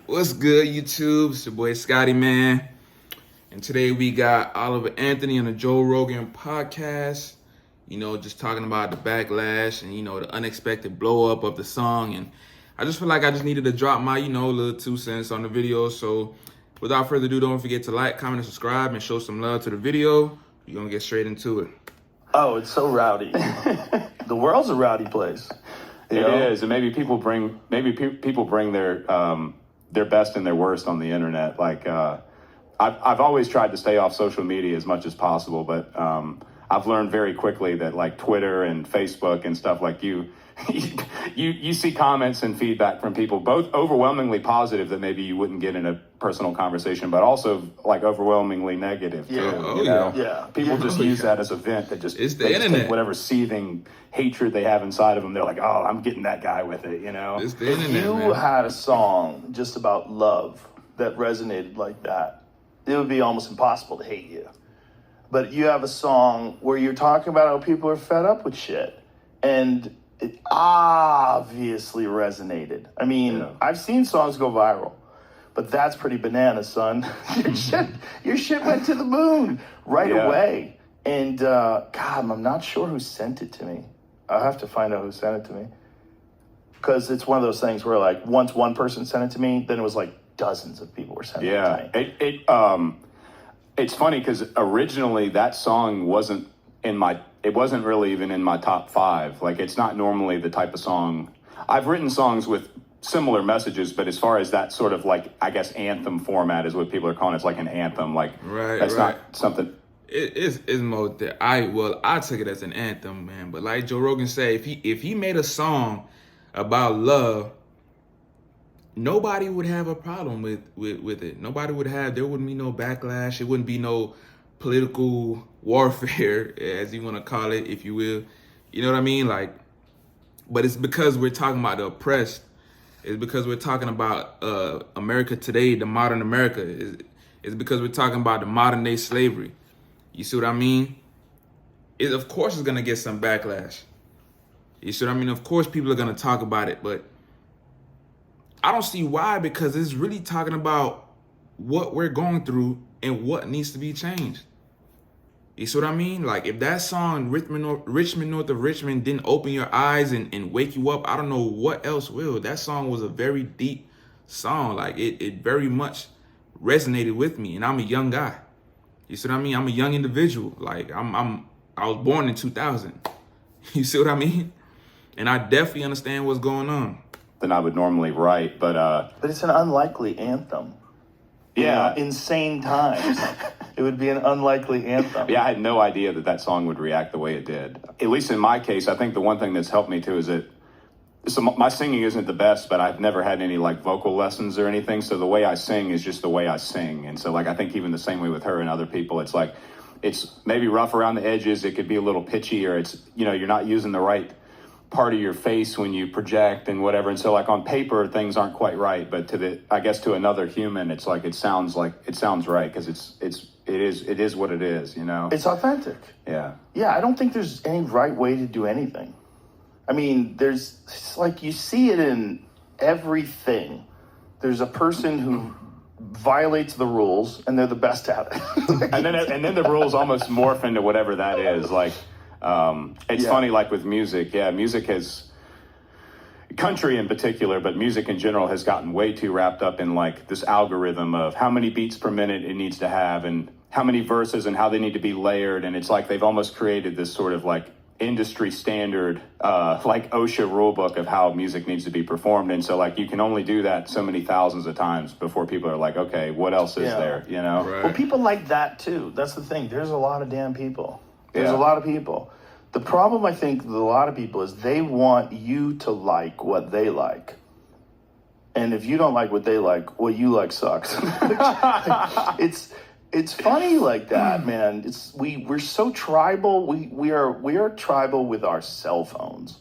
What's good, YouTube? It's your boy Scotty, man. And today we got Oliver Anthony on the Joe Rogan podcast. You know, just talking about the backlash and, the unexpected blow up of the song. And I just feel like I just needed to drop my, little 2 cents on the video. So without further ado, don't forget to like, comment, and subscribe and show some love to the video. We're going to get straight into it. Oh, it's so rowdy. The world's a rowdy place. It is, and maybe people bring their best and their worst on the internet. Like I've always tried to stay off social media as much as possible, but I've learned very quickly that like Twitter and Facebook and stuff like you see comments and feedback from people, both overwhelmingly positive that maybe you wouldn't get in a personal conversation, but also like overwhelmingly negative too. Yeah. People just use that as a vent. They just take whatever seething hatred they have inside of them. They're like, oh, I'm getting that guy with it. It's the If internet, you man. had a song just about love that resonated like that, it would be almost impossible to hate you. But you have a song where you're talking about how people are fed up with shit, and it obviously resonated. I mean, I've seen songs go viral, but that's pretty bananas, son. your shit went to the moon right away. And God, I'm not sure who sent it to me. I'll have to find out who sent it to me. Because it's one of those things where like once one person sent it to me, then it was like dozens of people were sending it to me. It's funny because originally that song wasn't really even in my top 5. Like, it's not normally the type of song. I've written songs with similar messages, but as far as that sort of like, I guess, anthem format is what people are calling it. It's like an anthem. Like, that's not something. It's more that I took it as an anthem, man. But like Joe Rogan said, if he made a song about love, nobody would have a problem with it. There wouldn't be no backlash. It wouldn't be no political warfare, as you want to call it, if you will. You know what I mean? Like, but it's because we're talking about the oppressed. It's because we're talking about America today, the modern America. It's because we're talking about the modern day slavery. You see what I mean? Of course it's going to get some backlash. You see what I mean? Of course people are going to talk about it, but I don't see why, because it's really talking about what we're going through and what needs to be changed. You see what I mean? Like, if that song, Richmond North of Richmond, didn't open your eyes and wake you up, I don't know what else will. That song was a very deep song. Like, it very much resonated with me, and I'm a young guy. You see what I mean? I'm a young individual. Like, I was born in 2000. You see what I mean? And I definitely understand what's going on. Than I would normally write, but it's an unlikely anthem. Yeah. Insane times. It would be an unlikely anthem. Yeah, I had no idea that song would react the way it did. At least in my case, I think the one thing that's helped me too is that my singing isn't the best, but I've never had any like vocal lessons or anything. So the way I sing is just the way I sing. And so like, I think even the same way with her and other people, it's like, it's maybe rough around the edges. It could be a little pitchy, or it's, you're not using the right part of your face when you project and whatever. And so like on paper, things aren't quite right, but to another human, it's like, it sounds right. Cause it is what it is, It's authentic. Yeah. Yeah. I don't think there's any right way to do anything. I mean, it's like you see it in everything. There's a person who violates the rules and they're the best at it. and then the rules almost morph into whatever that is. Like, it's funny, like with music, music has, country in particular, but music in general has gotten way too wrapped up in like this algorithm of how many beats per minute it needs to have and how many verses and how they need to be layered. And it's like they've almost created this sort of like industry standard, like OSHA rule book of how music needs to be performed. And so like you can only do that so many thousands of times before people are like, okay, what else is there, Right. Well, people like that too. That's the thing. There's a lot of damn people. There's a lot of people. The problem, I think, with a lot of people is they want you to like what they like. And if you don't like what they like, what you like sucks. It's funny like that, man. We're so tribal. We are tribal with our cell phones.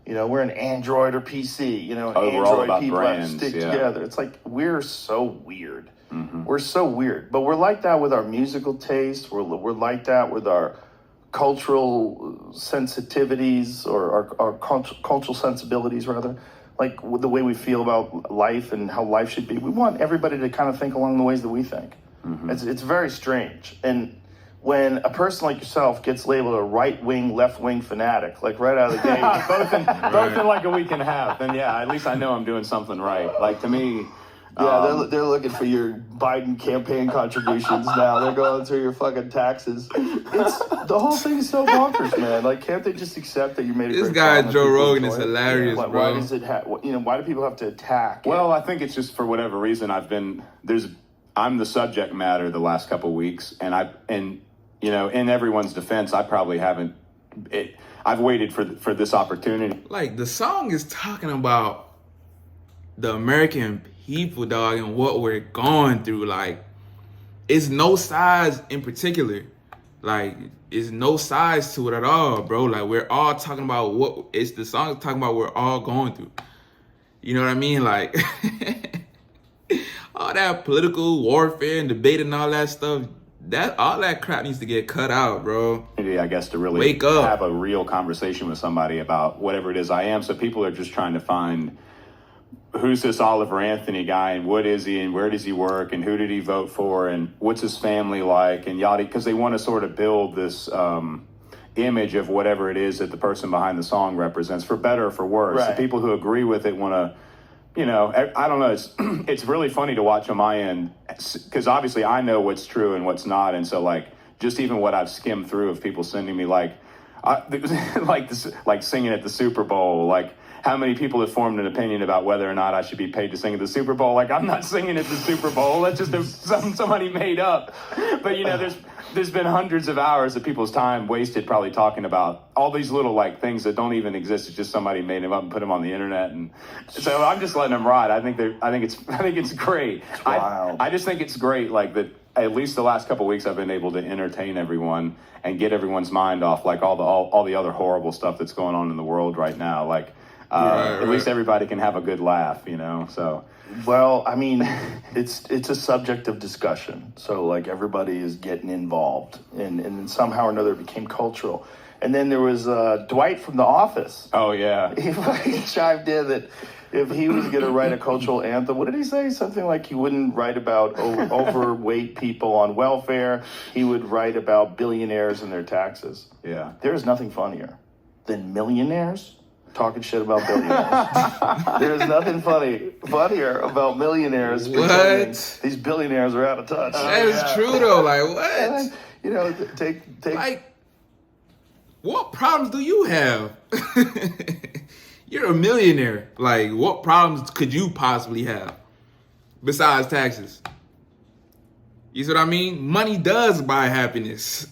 We're an Android or PC. Android people have to stick together. It's like we're so weird. Mm-hmm. We're so weird. But we're like that with our musical taste. We're like that with our cultural sensitivities or our cultural sensibilities, rather. like the way we feel about life and how life should be. We want everybody to kind of think along the ways that we think. It's very strange. And when a person like yourself gets labeled a right-wing, left-wing fanatic, like right out of the gate, both in like a week and a half, then yeah, at least I know I'm doing something right. Like to me, yeah, they're looking for your Biden campaign contributions now. They're going through your fucking taxes. The whole thing is so bonkers, man. Like, can't they just accept that you made a This great guy song and Joe people Rogan enjoy is it? hilarious, Why bro. does it why do people have to attack? well, I think it's just for whatever reason I'm the subject matter the last couple of weeks, and you know, in everyone's defense, I probably haven't. I've waited for this opportunity. Like, the song is talking about the American people, dog, and what we're going through. Like, it's no size in particular. Like, it's no size to it at all, bro. Like, we're all talking about the song is talking about we're all going through. You know what I mean? Like, all that political warfare and debate and all that stuff, all that crap needs to get cut out, bro. I guess to really Wake up. have a real conversation with somebody about whatever it is I am. So people are just trying to find who's this Oliver Anthony guy and what is he and where does he work and who did he vote for and what's his family like and yada, because they want to sort of build this image of whatever it is that the person behind the song represents, for better or for worse. Right. The people who agree with it want to, you know, I don't know. It's really funny to watch on my end because obviously I know what's true and what's not, and so like just even what I've skimmed through of people sending me like singing at the Super Bowl, like how many people have formed an opinion about whether or not I should be paid to sing at the Super Bowl. Like, I'm not singing at the Super Bowl. That's just somebody made up. But you know, there's been hundreds of hours of people's time wasted probably talking about all these little like things that don't even exist. It's just somebody made them up and put them on the internet, and so I'm just letting them ride. I think it's great. It's wild. I just think it's great, like that. At least the last couple of weeks, I've been able to entertain everyone and get everyone's mind off like all the other horrible stuff that's going on in the world right now. Like, at least everybody can have a good laugh, you know. So, well, I mean, it's a subject of discussion. So like everybody is getting involved, and somehow or another it became cultural. And then there was Dwight from The Office. oh yeah, He fucking chimed in that if he was going to write a cultural anthem, what did he say? Something like he wouldn't write about overweight people on welfare. He would write about billionaires and their taxes. yeah. There is nothing funnier than millionaires talking shit about billionaires. There's nothing funnier about millionaires pretending these billionaires are out of touch. That is true though. Like, what? And, you know, take Like, what problems do you have? You're a millionaire. Like, what problems could you possibly have besides taxes? You see what I mean? Money does buy happiness.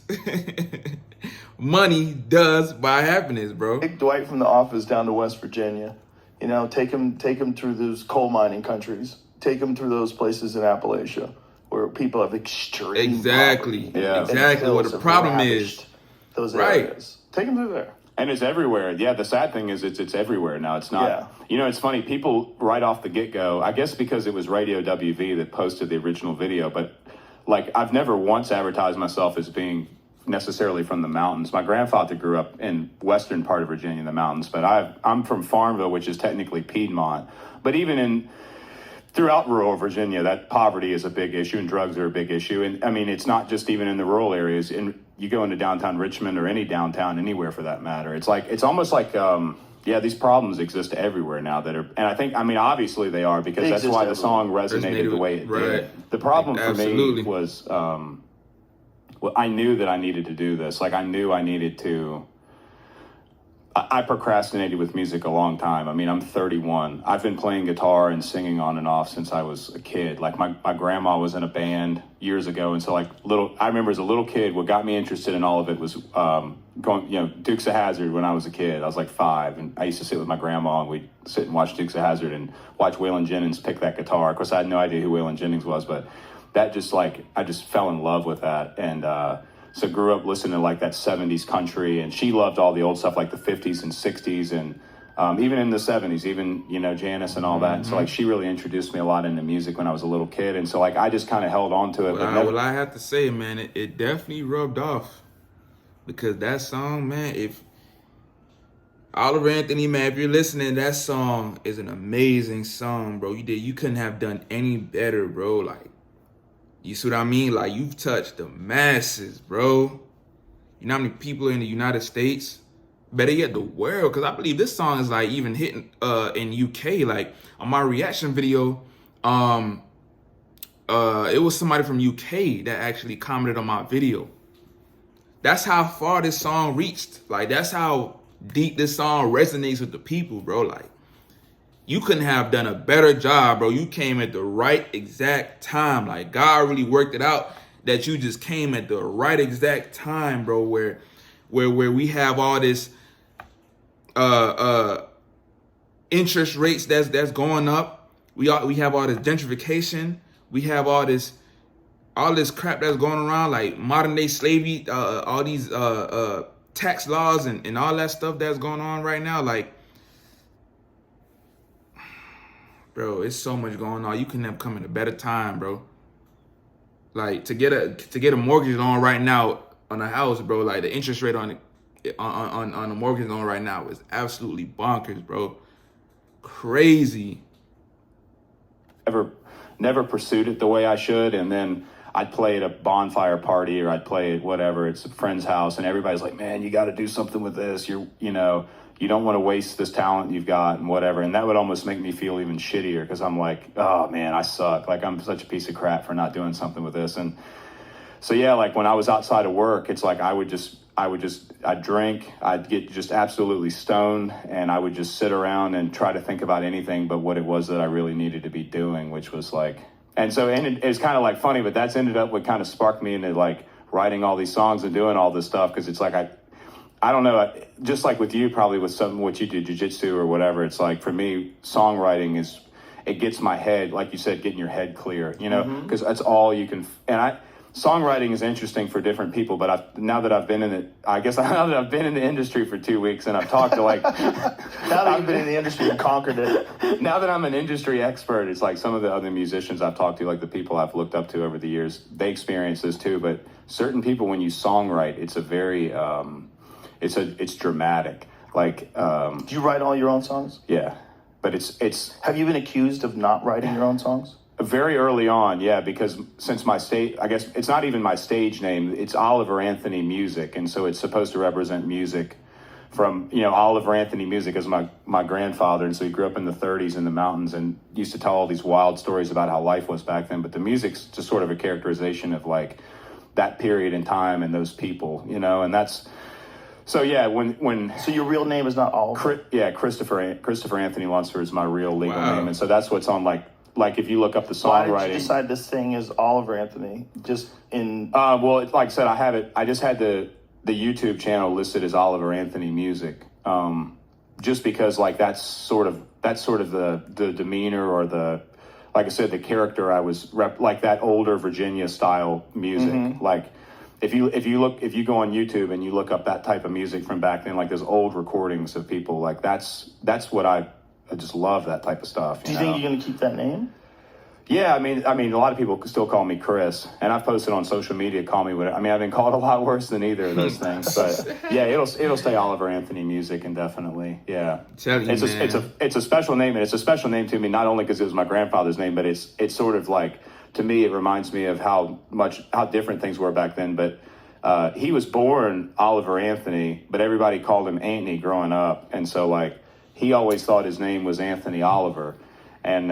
Money does buy happiness, bro. Take Dwight from The Office down to West Virginia. You know, take him through those coal mining countries. Take him through those places in Appalachia where people have extreme Exactly. poverty. Yeah. Exactly what Hills the have problem ravished is. those Right. areas. Take him through there. And it's everywhere. Yeah, the sad thing is it's everywhere now. It's not, Yeah. you know, it's funny. People right off the get-go, I guess because it was Radio WV that posted the original video, but like I've never once advertised myself as being necessarily from the mountains. My grandfather grew up in western part of Virginia, the mountains, but I'm from Farmville, which is technically Piedmont. But even throughout rural Virginia, that poverty is a big issue and drugs are a big issue. And I mean, it's not just even in the rural areas. You go into downtown Richmond or any downtown anywhere for that matter. It's almost like, these problems exist everywhere now and I think, I mean, obviously they are because They that's exist why the song resonated the way it right. did. The problem for Absolutely. me was, I knew that I needed to do this. Like I knew I needed to, I procrastinated with music a long time. I mean, I'm 31. I've been playing guitar and singing on and off since I was a kid. Like my grandma was in a band years ago. And so I remember as a little kid, what got me interested in all of it was Dukes of Hazzard when I was a kid. I was like 5 and I used to sit with my grandma and we'd sit and watch Dukes of Hazzard and watch Waylon Jennings pick that guitar. Of course, I had no idea who Waylon Jennings was, but that just I just fell in love with that. And, so grew up listening to like that 70s country, and she loved all the old stuff like the 50s and 60s and even in the 70s, even, you know, Janis and all that. And so like she really introduced me a lot into music when I was a little kid. And so like I just kind of held on to it. Well, I have to say, man, it definitely rubbed off because that song, man, Oliver Anthony, man, if you're listening, that song is an amazing song, bro. You couldn't have done any better, bro. Like, you see what I mean? Like, you've touched the masses, bro. You know how many people in the United States? Better yet, the world. Because I believe this song is, like, even hitting in UK. Like, on my reaction video, it was somebody from UK that actually commented on my video. That's how far this song reached. Like, that's how deep this song resonates with the people, bro. Like, you couldn't have done a better job, bro. You came at the right exact time. Like, God really worked it out that you just came at the right exact time, bro, where we have all this interest rates that's going up. We have all this gentrification. We have all this crap that's going around, like modern day slavery, all these tax laws and all that stuff that's going on right now. Like, bro, it's so much going on. You couldn't have come at a better time, bro. Like, to get a mortgage loan right now on a house, bro, like the interest rate on a mortgage loan right now is absolutely bonkers, bro. Crazy. Never pursued it the way I should, and then I'd play at a bonfire party or I'd play at whatever, it's a friend's house, and everybody's like, man, you got to do something with this. You don't want to waste this talent you've got and whatever. And that would almost make me feel even shittier because I'm like, oh man, I suck. Like, I'm such a piece of crap for not doing something with this. And so, yeah, like when I was outside of work, it's like I'd drink, I'd get just absolutely stoned, and I would just sit around and try to think about anything but what it was that I really needed to be doing, which was like, and so it's kind of like funny, but that's ended up what kind of sparked me into like writing all these songs and doing all this stuff. Cause it's like, I don't know, just like with you, probably with something, what you do, jiu-jitsu or whatever, it's like, for me, songwriting it gets my head, like you said, getting your head clear, because that's all you can, songwriting is interesting for different people, but now that I've been in it, I guess now that I've been in the industry for 2 weeks and I've talked to like, now that you've been in the industry and conquered it. Now that I'm an industry expert, it's like some of the other musicians I've talked to, like the people I've looked up to over the years, they experience this too, but certain people, when you songwrite, it's a very, it's dramatic. Like, do you write all your own songs? Yeah, but it's. Have you been accused of not writing your own songs? Very early on, yeah, because since I guess it's not even my stage name, it's Oliver Anthony Music, and so it's supposed to represent music from, Oliver Anthony Music is my grandfather, and so he grew up in the 30s in the mountains and used to tell all these wild stories about how life was back then, but the music's just sort of a characterization of like that period in time and those people, and that's, so yeah, when So your real name is not Oliver? Yeah, Christopher Anthony Lunsford is my real legal name, and so that's what's on like if you look up the songwriting. Why did you decide this thing is Oliver Anthony? Just in well, like I said, I just had the YouTube channel listed as Oliver Anthony Music, just because like that's sort of the demeanor or the, like I said, the character I was like that older Virginia style music. Like if you go on YouTube and you look up that type of music from back then, like those old recordings of people, like that's what I just love, that type of stuff. Do you think you're going to keep that name? Yeah, I mean, a lot of people still call me Chris, and I've posted on social media, call me whatever. I mean, I've been called a lot worse than either of those things, but yeah, it'll stay Oliver Anthony Music indefinitely. Yeah, it's a special name, and it's a special name to me not only because it was my grandfather's name, but it's sort of like, to me, it reminds me of how different things were back then. But he was born Oliver Anthony, but everybody called him Anthony growing up, and so like. He always thought his name was Anthony Oliver, and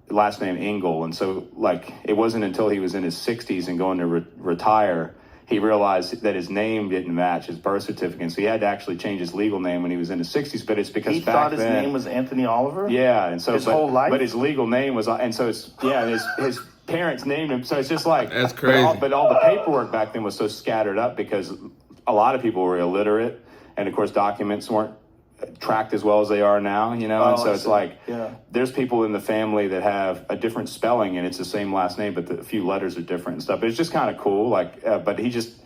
last name Engel. And so, like, it wasn't until he was in his 60s and going to retire, he realized that his name didn't match his birth certificate. So he had to actually change his legal name when he was in his 60s. But it's because he thought his name was Anthony Oliver? Yeah, and so his whole life? But his legal name was, and so it's, yeah, his parents named him. So it's just like, that's crazy. But all the paperwork back then was so scattered up because a lot of people were illiterate, and of course documents weren't tracked as well as they are now, and so it's like, there's people in the family that have a different spelling and it's the same last name, but a few letters are different and stuff. But it's just kind of cool, like, but he just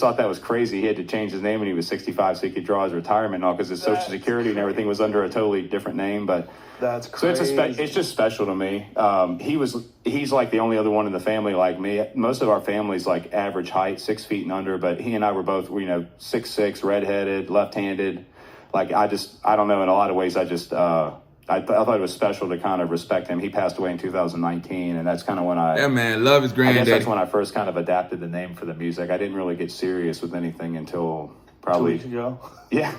thought that was crazy. He had to change his name when he was 65 so he could draw his retirement and all, because his social security and everything was under a totally different name. But that's crazy. So it's just special to me. He's like the only other one in the family like me. Most of our family's like average height, 6 feet and under, but he and I were both, 6'6", redheaded, left-handed. like, I don't know, in a lot of ways, I thought it was special to kind of respect him. He passed away in 2019, and that's kind of when Yeah, man, love his I granddaddy. guess that's when I first kind of adapted the name for the music. I didn't really get serious with anything until probably 2 weeks ago. Yeah,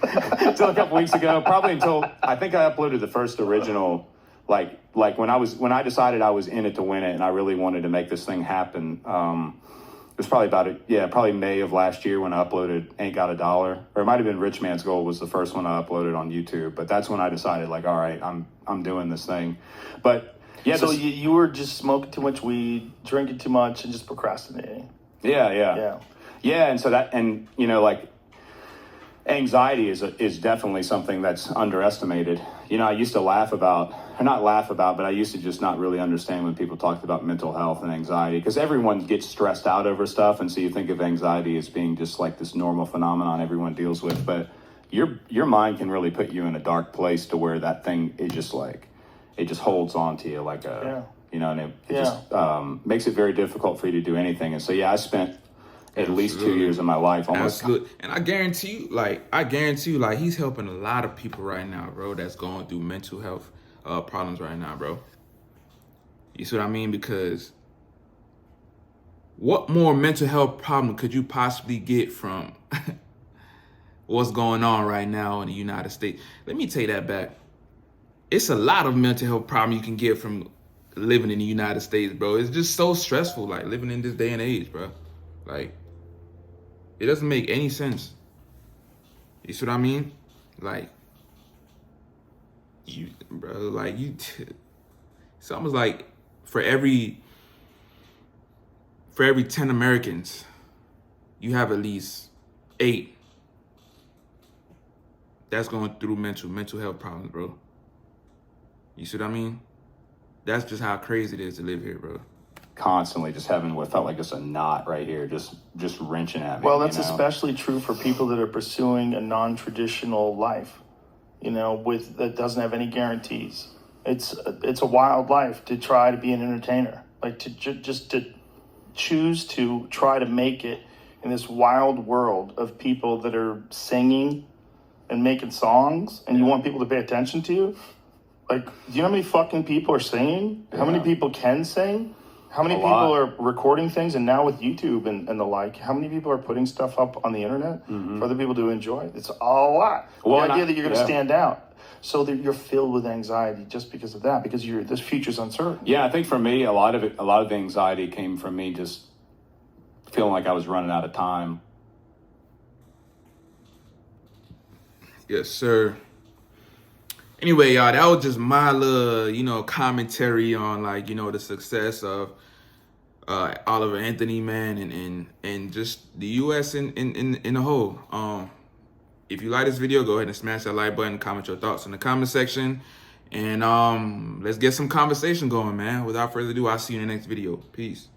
until a couple weeks ago. Probably until I think I uploaded the first original, like when I decided I was in it to win it, and I really wanted to make this thing happen. It was probably probably May of last year when I uploaded Ain't Got a Dollar, or it might have been Rich Man's Gold was the first one I uploaded on YouTube. But that's when I decided, like, all right, I'm doing this thing. But yeah, So you were just smoking too much weed, drinking too much, and just procrastinating. Yeah. And so that, and you know, like, anxiety is definitely something that's underestimated. You know, I used to but I used to just not really understand when people talked about mental health and anxiety, because everyone gets stressed out over stuff, and so you think of anxiety as being just like this normal phenomenon everyone deals with, but your mind can really put you in a dark place to where that thing is just like, it just holds on to you like you know, and it just makes it very difficult for you to do anything. And so I spent at least 2 years of my life almost. Absolutely. And I guarantee you, like, he's helping a lot of people right now, bro, that's going through mental health problems right now, bro. You see what I mean? Because what more mental health problem could you possibly get from what's going on right now in the United States? Let me take that back. It's a lot of mental health problem you can get from living in the United States, bro. It's just so stressful, like, living in this day and age, bro. Like, it doesn't make any sense. You see what I mean? Like, it's almost like for every 10 Americans, you have at least 8 that's going through mental health problems, bro. You see what I mean? That's just how crazy it is to live here, bro. Constantly just having what felt like just a knot right here, just wrenching at me. Well, that's you know? especially true for people that are pursuing a non-traditional life, you know, that doesn't have any guarantees. It's a wild life to try to be an entertainer, like to just to choose to try to make it in this wild world of people that are singing and making songs, and you want people to pay attention to you. Like, do you know how many fucking people are singing? How many people can sing? How many people are recording things? And now with YouTube and the like, how many people are putting stuff up on the internet for other people to enjoy? It's a lot. Well, the idea that you're going to stand out. So that you're filled with anxiety just because of that, because this future's uncertain. Yeah, I think for me, a lot of the anxiety came from me just feeling like I was running out of time. Yes, sir. Anyway, y'all, that was just my little, commentary on, like, the success of Oliver Anthony, man, and just the U.S. in the whole. If you like this video, go ahead and smash that like button, comment your thoughts in the comment section, and let's get some conversation going, man. Without further ado, I'll see you in the next video. Peace.